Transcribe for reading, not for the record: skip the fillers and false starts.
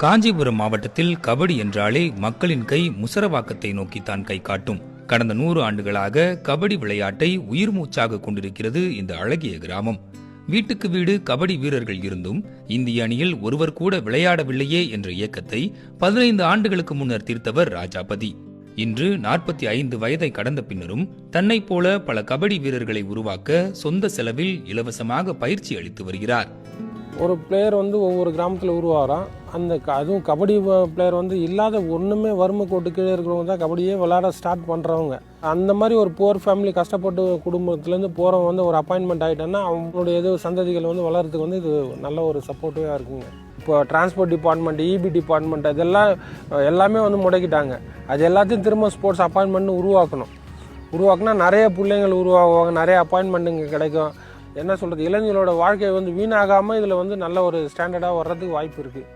காஞ்சிபுரம் மாவட்டத்தில் கபடி என்றாலே மக்களின் கை முசரவாக்கத்தை நோக்கித்தான் கை காட்டும். கடந்த 100 ஆண்டுகளாக கபடி விளையாட்டை உயிர் மூச்சாக கொண்டிருக்கிறது இந்த அழகிய கிராமம். வீட்டுக்கு வீடு கபடி வீரர்கள் இருந்தும் இந்திய அணியில் ஒருவர் கூட விளையாடவில்லையே என்ற இயக்கத்தை 15 ஆண்டுகளுக்கு முன்னர் தீர்த்தவர் ராஜாபதி. இன்று 45 வயதை கடந்த பின்னரும் தன்னை போல பல கபடி வீரர்களை உருவாக்க சொந்த செலவில் இலவசமாக பயிற்சி அளித்து வருகிறார். ஒரு பிளேயர் ஒவ்வொரு கிராமத்தில் உருவாகிறான். அதுவும் கபடி பிளேயர் இல்லாத ஒன்றுமே வறுமை கோட்டு கீழே இருக்கிறவங்க தான் கபடியே விளையாட ஸ்டார்ட் பண்ணுறவங்க. அந்த மாதிரி ஒரு புவர் ஃபேமிலி கஷ்டப்பட்டு குடும்பத்துலேருந்து போகிறவங்க ஒரு அப்பாயின்மெண்ட் ஆகிட்டோன்னா அவங்களுடைய சந்ததிகள் வளர்கிறதுக்கு இது நல்ல ஒரு சப்போர்ட்டிவாக இருக்குங்க. இப்போ டிரான்ஸ்போர்ட் டிபார்ட்மெண்ட், இபி டிபார்ட்மெண்ட் இதெல்லாம் எல்லாமே முடக்கிட்டாங்க. அது எல்லாத்தையும் திரும்ப ஸ்போர்ட்ஸ் அப்பாயின்மெண்ட்னு உருவாக்குனா நிறைய பிள்ளைங்கள் உருவாகுவாங்க, நிறைய அப்பாயின்மெண்ட்டுங்க கிடைக்கும். என்ன சொல்கிறது, இளைஞர்களோட வாழ்க்கை வீணாகாமல் இதில் நல்ல ஒரு ஸ்டாண்டர்டாக வர்றதுக்கு வாய்ப்பு இருக்குது.